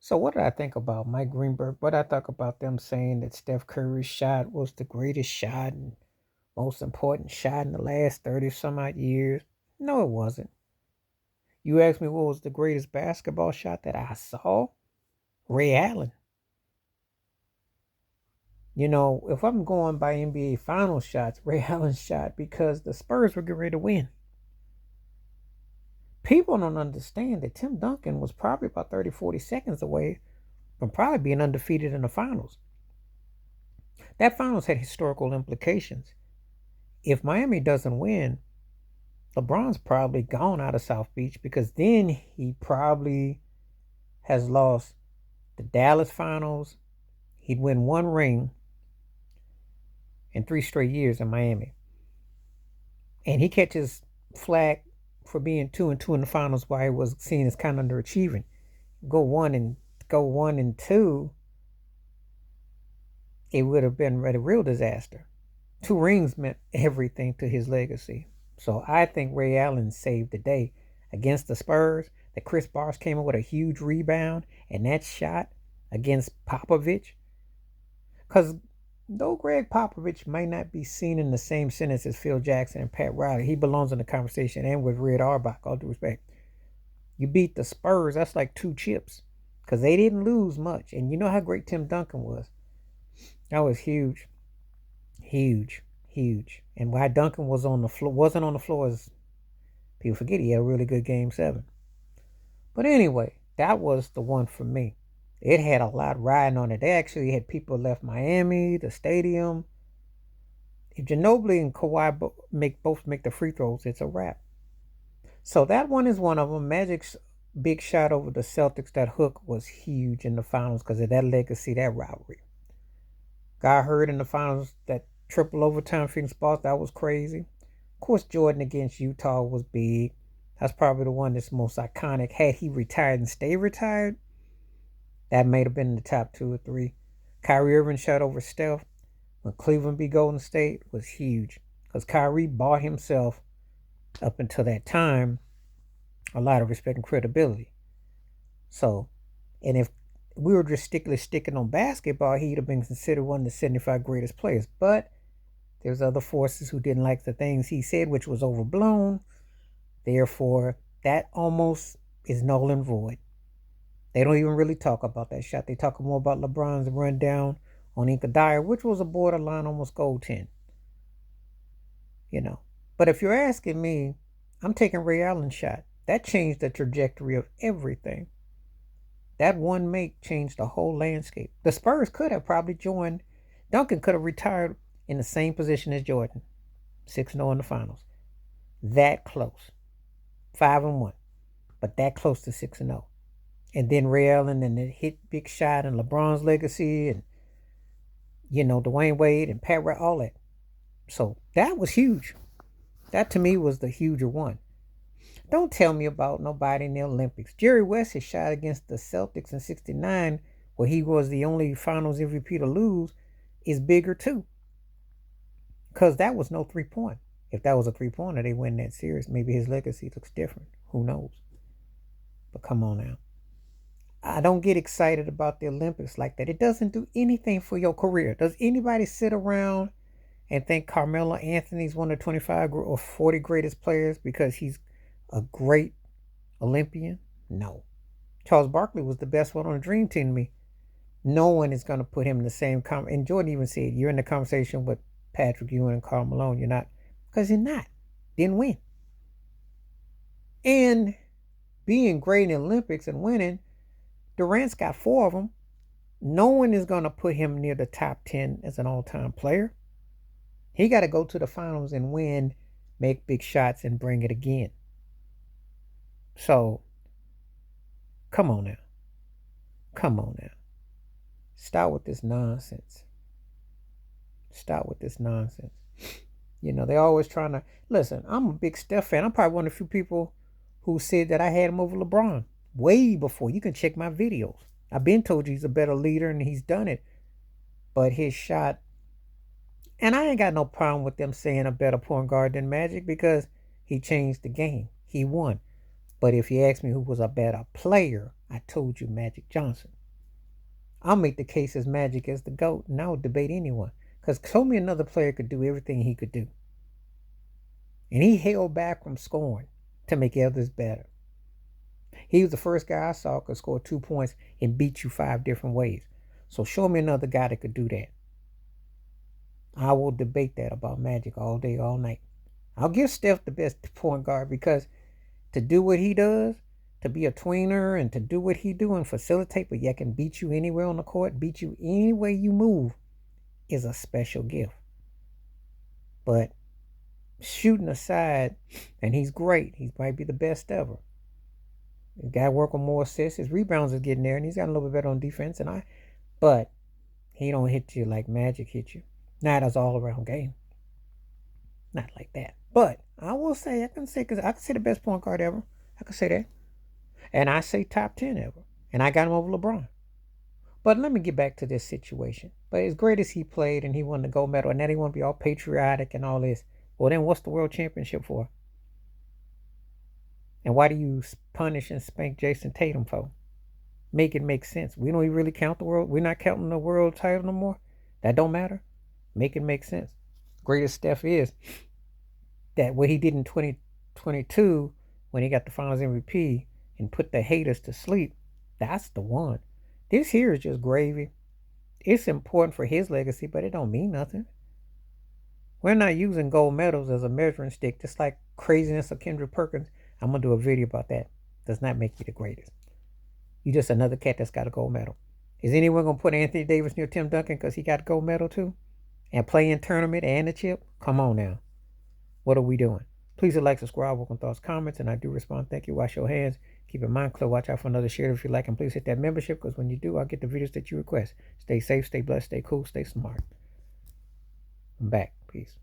So what did I think about Mike Greenberg? What did I think about them saying that Steph Curry's shot was the greatest shot and most important shot in the last 30 some odd years? No, it wasn't. You asked me what was the greatest basketball shot that I saw? Ray Allen. If I'm going by NBA final shots, Ray Allen shot because the Spurs were getting ready to win. People don't understand that Tim Duncan was probably about 30, 40 seconds away from probably being undefeated in the finals. That finals had historical implications. If Miami doesn't win, LeBron's probably gone out of South Beach because then he probably has lost the Dallas finals. He'd win one ring in 3 straight years in Miami. And he catches flack for being 2-2 in the finals while he was seen as kind of underachieving. Go 1-2, it would have been a real disaster. 2 rings meant everything to his legacy. So I think Ray Allen saved the day against the Spurs. That Chris Bosh came in with a huge rebound and that shot against Popovich. Because though Greg Popovich may not be seen in the same sentence as Phil Jackson and Pat Riley, he belongs in the conversation, and with Red Auerbach, all due respect. You beat the Spurs, that's like 2 chips. Because they didn't lose much. And you know how great Tim Duncan was. That was huge. Huge. Huge. And why Duncan wasn't on the floor as people forget he had a really good game 7. But anyway, that was the one for me. It had a lot riding on it. They actually had people left Miami, the stadium. If Ginobili and Kawhi both make the free throws, it's a wrap. So that one is one of them. Magic's big shot over the Celtics, that hook was huge in the finals because of that legacy, that rivalry. Got hurt in the finals, that triple overtime Phoenix Boston, that was crazy. Of course, Jordan against Utah was big. That's probably the one that's most iconic. Had he retired and stayed retired, that may have been in the top 2 or 3. Kyrie Irving shot over Steph when Cleveland beat Golden State was huge because Kyrie bought himself, up until that time, a lot of respect and credibility. So, and if we were just sticking on basketball, he'd have been considered one of the 75 greatest players. But there's other forces who didn't like the things he said, which was overblown. Therefore, that almost is null and void. They don't even really talk about that shot. They talk more about LeBron's run down on Inca Dyer, which was a borderline almost goaltend. But if you're asking me, I'm taking Ray Allen's shot. That changed the trajectory of everything. That one make changed the whole landscape. The Spurs could have probably joined. Duncan could have retired in the same position as Jordan. 6-0 in the finals. That close. 5-1. But that close to 6-0. And then Ray Allen and the hit big shot and LeBron's legacy and, Dwayne Wade and Pat Riley, all that. So that was huge. That to me was the huger one. Don't tell me about nobody in the Olympics. Jerry West has shot against the Celtics in '69, where he was the only finals MVP to lose, is bigger too. Because that was no 3-point. If that was a 3-pointer, they win that series. Maybe his legacy looks different. Who knows? But come on now. I don't get excited about the Olympics like that. It doesn't do anything for your career. Does anybody sit around and think Carmelo Anthony's one of the 25 or 40 greatest players because he's a great Olympian? No. Charles Barkley was the best one on the dream team to me. No one is going to put him in the same and Jordan even said, you're in the conversation with Patrick Ewing and Karl Malone. You're not. Because you're not. Didn't win. And being great in the Olympics and winning, Durant's got 4 of them. No one is going to put him near the top 10 as an all-time player. He got to go to the finals and win, make big shots, and bring it again. So, come on now. Come on now. Stop with this nonsense. Stop with this nonsense. They always trying to... Listen, I'm a big Steph fan. I'm probably one of the few people who said that I had him over LeBron. Way before. You can check my videos. I've been told you he's a better leader and he's done it. But his shot... And I ain't got no problem with them saying a better point guard than Magic because he changed the game. He won. But if you ask me who was a better player, I told you Magic Johnson. I'll make the case as Magic as the GOAT, and I'll debate anyone. Because show me another player could do everything he could do. And he held back from scoring to make others better. He was the first guy I saw could score 2 points and beat you 5 different ways. So show me another guy that could do that. I will debate that about Magic all day, all night. I'll give Steph the best point guard because to do what he does, to be a tweener and to do what he do and facilitate, but yet can beat you anywhere on the court, beat you any way you move, is a special gift. But shooting aside, and he's great. He might be the best ever. He's got to work on more assists. His rebounds is getting there, and he's got a little bit better on defense. But he don't hit you like Magic hit you. Not as all around game. Not like that. But I will say, I can say the best point guard ever. I can say that. And I say top 10 ever. And I got him over LeBron. But let me get back to this situation. But as great as he played and he won the gold medal, and now he want to be all patriotic and all this, well, then what's the world championship for? And why do you punish and spank Jason Tatum for? Make it make sense. We don't even really count the world. We're not counting the world title no more. That don't matter. Make it make sense. Greatest Steph is that what he did in 2022 when he got the Finals MVP and put the haters to sleep, that's the one. This here is just gravy. It's important for his legacy, but it don't mean nothing. We're not using gold medals as a measuring stick, just like craziness of Kendrick Perkins. I'm going to do a video about that. Does not make you the greatest. You just another cat that's got a gold medal. Is anyone going to put Anthony Davis near Tim Duncan because he got a gold medal too? And play in tournament and a chip? Come on now. What are we doing? Please like, subscribe, welcome thoughts, comments, and I do respond. Thank you. Wash your hands. Keep your mind clear. Watch out for another share if you like, and please hit that membership because when you do, I'll get the videos that you request. Stay safe, stay blessed, stay cool, stay smart. I'm back. Peace.